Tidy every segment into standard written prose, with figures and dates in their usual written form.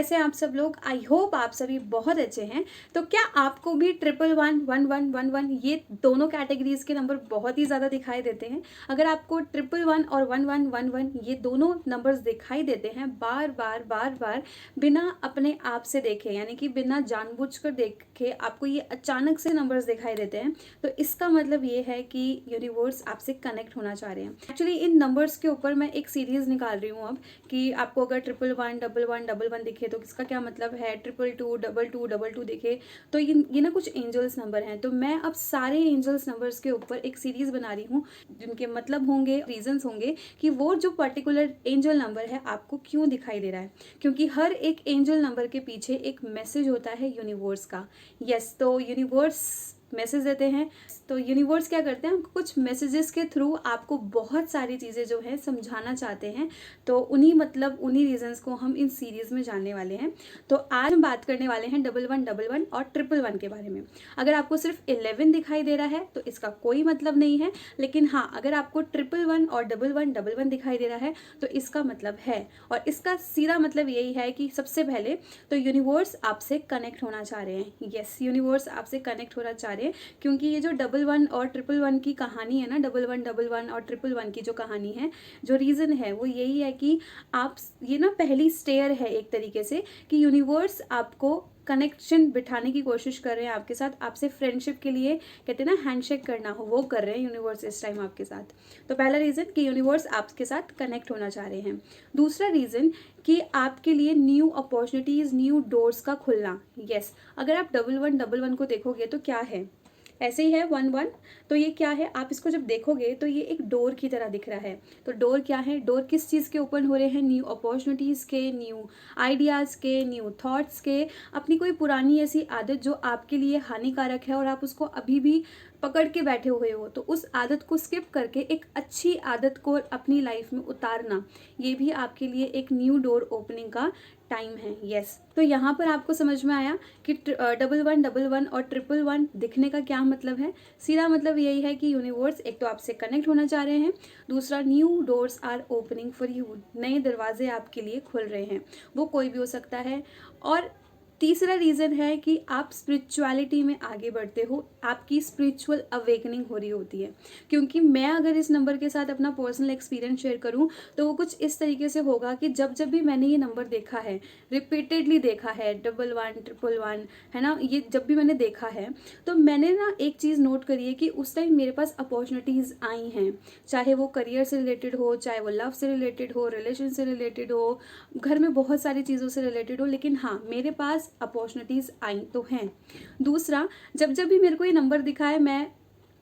कैसे हैं आप सब लोग। आई होप आप सभी बहुत अच्छे हैं। तो क्या आपको भी 111 11 11 ये दोनों कैटेगरीज के नंबर बहुत ही ज़्यादा दिखाई देते हैं? अगर आपको 111 और 1111 ये दोनों नंबर्स दिखाई देते हैं बार बार बार बार बिना अपने आप से देखे, यानी कि बिना जानबूझकर देखे आपको ये अचानक से नंबर्स दिखाई देते हैं, तो इसका मतलब ये है कि यूनिवर्स आपसे कनेक्ट होना चाह रहे हैं। एक्चुअली इन नंबर्स के ऊपर मैं एक सीरीज निकाल रही हूँ अब, कि आपको अगर 111 11 11 दिखे तो किसका क्या मतलब है, 222 222 दिखे तो ये ना कुछ एंजल्स नंबर हैं। तो मैं अब सारे एंजल्स नंबर्स के ऊपर एक सीरीज बना रही हूँ जिनके मतलब होंगे, रीजंस होंगे कि वो जो पर्टिकुलर एंजल नंबर है आपको क्यों दिखाई दे रहा है, क्योंकि हर एक एंजल नंबर के पीछे एक मैसेज होता है यूनिवर्स का। यस, तो यूनिवर्स मैसेज देते हैं। तो यूनिवर्स क्या करते हैं, हमको कुछ मैसेजेस के थ्रू आपको बहुत सारी चीज़ें जो है समझाना चाहते हैं। तो उन्हीं रीजंस को हम इन सीरीज में जानने वाले हैं। तो आज हम बात करने वाले हैं 1111 और 111 के बारे में। अगर आपको सिर्फ 11 दिखाई दे रहा है तो इसका कोई मतलब नहीं है, लेकिन हाँ, अगर आपको 111 और 1111 दिखाई दे रहा है तो इसका मतलब है। और इसका सीधा मतलब यही है कि सबसे पहले तो यूनिवर्स आपसे कनेक्ट होना चाह रहे हैं। यस, यूनिवर्स आपसे कनेक्ट होना चाह रहे हैं, क्योंकि ये जो 11 और 111 की कहानी है ना, 1111 और 111 की जो कहानी है, जो रीज़न है वो यही है कि आप ये ना पहली स्टेयर है एक तरीके से कि यूनिवर्स आपको कनेक्शन बिठाने की कोशिश कर रहे हैं आपके साथ, आपसे फ्रेंडशिप के लिए कहते हैं ना हैंडशेक करना हो, वो कर रहे हैं यूनिवर्स इस टाइम आपके साथ। तो पहला रीज़न कि यूनिवर्स आपके साथ कनेक्ट होना चाह रहे हैं। दूसरा रीज़न कि आपके लिए न्यू अपॉर्चुनिटीज़, न्यू डोर्स का खुलना। यस, अगर आप 1111 को देखोगे तो क्या है, ऐसे ही है 11, तो ये क्या है, आप इसको जब देखोगे तो ये एक डोर की तरह दिख रहा है। तो डोर क्या है, डोर किस चीज़ के ओपन हो रहे हैं, न्यू अपॉर्चुनिटीज़ के, न्यू आइडियाज़ के, न्यू थॉट्स के। अपनी कोई पुरानी ऐसी आदत जो आपके लिए हानिकारक है और आप उसको अभी भी पकड़ के बैठे हुए हो, तो उस आदत को स्किप करके एक अच्छी आदत को अपनी लाइफ में उतारना, ये भी आपके लिए एक न्यू डोर ओपनिंग का टाइम है। यस, तो यहाँ पर आपको समझ में आया कि 1111 और 111 दिखने का क्या मतलब है। सीधा मतलब यही है कि यूनिवर्स एक तो आपसे कनेक्ट होना चाह रहे हैं, दूसरा new doors are opening for you, नए दरवाजे आपके लिए खुल रहे हैं, वो कोई भी हो सकता है। और तीसरा रीज़न है कि आप स्पिरिचुअलिटी में आगे बढ़ते हो, आपकी स्पिरिचुअल अवेकनिंग हो रही होती है। क्योंकि मैं अगर इस नंबर के साथ अपना पर्सनल एक्सपीरियंस शेयर करूं तो वो कुछ इस तरीके से होगा कि जब जब भी मैंने ये नंबर देखा है, रिपीटेडली देखा है, 1111 है ना, ये जब भी मैंने देखा है तो मैंने ना एक चीज़ नोट करी है कि उस टाइम मेरे पास अपॉर्चुनिटीज़ आई हैं, चाहे वो करियर से रिलेटेड हो, चाहे वो लव से रिलेटेड हो, रिलेशन से रिलेटेड हो, घर में बहुत सारी चीज़ों से रिलेटेड हो, लेकिन हाँ, मेरे पास अपॉर्चुनिटीज़ आई तो हैं। दूसरा, जब जब भी मेरे को ये नंबर दिखा है,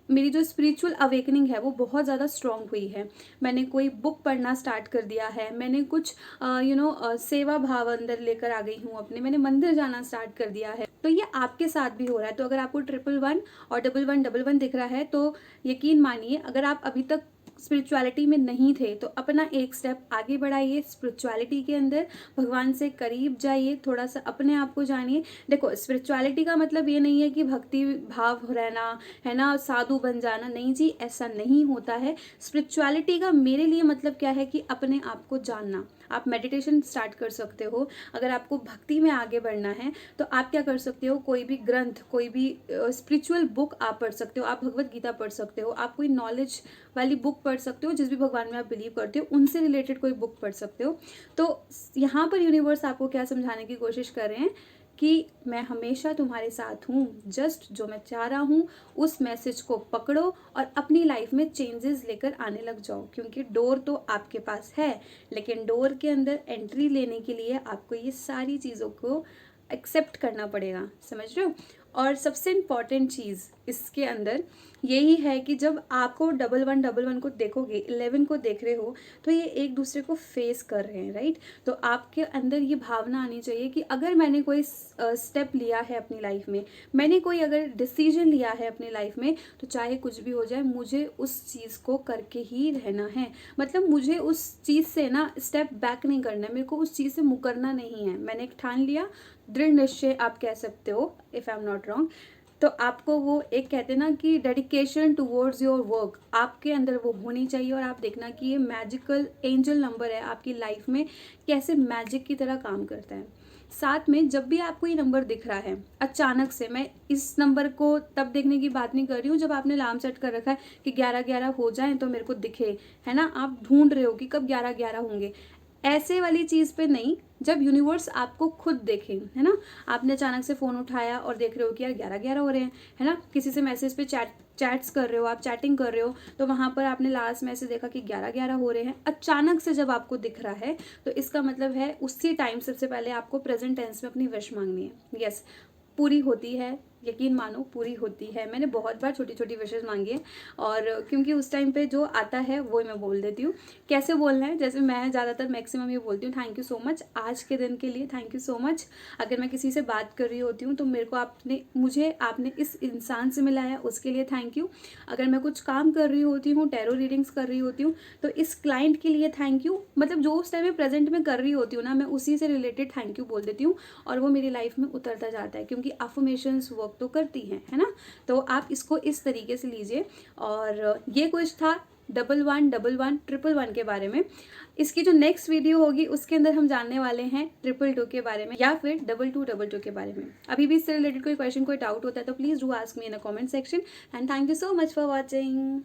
मेरी जो स्पिरिचुअल अवेकनिंग है वो बहुत ज़्यादा स्ट्रॉन्ग हुई है। मैंने कोई बुक पढ़ना स्टार्ट कर दिया है, मैंने कुछ सेवा भाव अंदर लेकर आ गई हूँ अपने, मैंने मंदिर जाना स्टार्ट कर दिया है। तो ये आपके साथ भी हो रहा है। तो अगर आपको 111 और 1111 दिख रहा है तो यकीन मानिए, अगर आप अभी तक स्पिरिचुअलिटी में नहीं थे तो अपना एक स्टेप आगे बढ़ाइए स्पिरिचुअलिटी के अंदर, भगवान से करीब जाइए, थोड़ा सा अपने आप को जानिए। देखो, स्पिरिचुअलिटी का मतलब ये नहीं है कि भक्ति भाव रहना है ना, साधु बन जाना, नहीं जी, ऐसा नहीं होता है। स्पिरिचुअलिटी का मेरे लिए मतलब क्या है कि अपने आप को जानना। आप मेडिटेशन स्टार्ट कर सकते हो, अगर आपको भक्ति में आगे बढ़ना है तो आप क्या कर सकते हो, कोई भी ग्रंथ, कोई भी स्पिरिचुअल बुक आप पढ़ सकते हो, आप भगवत गीता पढ़ सकते हो, आप कोई नॉलेज वाली बुक पढ़ सकते हो, जिस भी भगवान में आप बिलीव करते हो उनसे रिलेटेड कोई बुक पढ़ सकते हो। तो यहाँ पर यूनिवर्स आपको क्या समझाने की कोशिश कर रहे हैं कि मैं हमेशा तुम्हारे साथ हूँ, जस्ट जो मैं चाह रहा हूँ उस मैसेज को पकड़ो और अपनी लाइफ में चेंजेस लेकर आने लग जाओ। क्योंकि डोर तो आपके पास है, लेकिन डोर के अंदर एंट्री लेने के लिए आपको ये सारी चीज़ों को एक्सेप्ट करना पड़ेगा, समझ रहे हो। और सबसे इम्पॉर्टेंट चीज़ इसके अंदर यही है कि जब आपको 1111 को देखोगे, 11 को देख रहे हो, तो ये एक दूसरे को फेस कर रहे हैं, राइट। तो आपके अंदर ये भावना आनी चाहिए कि अगर मैंने कोई स्टेप लिया है अपनी लाइफ में, मैंने कोई अगर डिसीजन लिया है अपनी लाइफ में, तो चाहे कुछ भी हो जाए मुझे उस चीज़ को करके ही रहना है। मतलब मुझे उस चीज़ से ना स्टेप बैक नहीं करना है, मेरे को उस चीज़ से मुकरना नहीं है। मैंने एक ठान लिया, दृढ़ निश्चय आप कह सकते हो, if I am not wrong. तो आपको वो एक कहते हैं ना कि डेडिकेशन टुवर्ड्स योर वर्क, आपके अंदर वो होनी चाहिए। और आप देखना कि ये मैजिकल एंजल नंबर है आपकी लाइफ में कैसे मैजिक की तरह काम करता है। साथ में जब भी आपको ये नंबर दिख रहा है अचानक से, मैं इस नंबर को तब देखने की बात नहीं कर रही हूँ जब आपने अलार्म सेट कर रखा है कि 11:11 हो जाए तो मेरे को दिखे, है ना, आप ढूंढ रहे हो कि कब 11:11 होंगे, ऐसे वाली चीज़ पे नहीं। जब यूनिवर्स आपको खुद देखे, है ना, आपने अचानक से फ़ोन उठाया और देख रहे हो कि यार 11:11 हो रहे हैं, है ना, किसी से मैसेज पे चैट्स कर रहे हो, आप चैटिंग कर रहे हो, तो वहाँ पर आपने लास्ट मैसेज देखा कि 11:11 हो रहे हैं, अचानक से जब आपको दिख रहा है तो इसका मतलब है उसी टाइम सबसे पहले आपको प्रेजेंट टेंस में अपनी विश मांगनी है। यस, पूरी होती है, यकीन मानो पूरी होती है। मैंने बहुत बार छोटी छोटी विशेज़ मांगी है और क्योंकि उस टाइम पे जो आता है वो मैं बोल देती हूँ। कैसे बोलना है, जैसे मैं ज़्यादातर मैक्सिमम ये बोलती हूँ, थैंक यू सो मच आज के दिन के लिए, थैंक यू सो मच। अगर मैं किसी से बात कर रही होती हूँ तो मेरे को आपने इस इंसान से मिलाया उसके लिए थैंक यू। अगर मैं कुछ काम कर रही होती हूँ, टैरो रीडिंग्स कर रही होती हूँ, तो इस क्लाइंट के लिए थैंक यू, मतलब जो उस टाइम में प्रेजेंट में कर रही होती हूँ ना, मैं उसी से रिलेटेड थैंक यू बोल देती हूँ और वो मेरी लाइफ में उतरता जाता है, क्योंकि अफर्मेशंस वर्क तो करती हैं, है ना। तो आप इसको इस तरीके से लीजिए। और ये कुछ था 111111 के बारे में। इसकी जो नेक्स्ट वीडियो होगी उसके अंदर हम जानने वाले हैं 222 के बारे में या फिर 2222 के बारे में। अभी भी इससे रिलेटेड कोई क्वेश्चन, कोई डाउट होता है तो please do ask me in a comment section. And thank you so much for watching.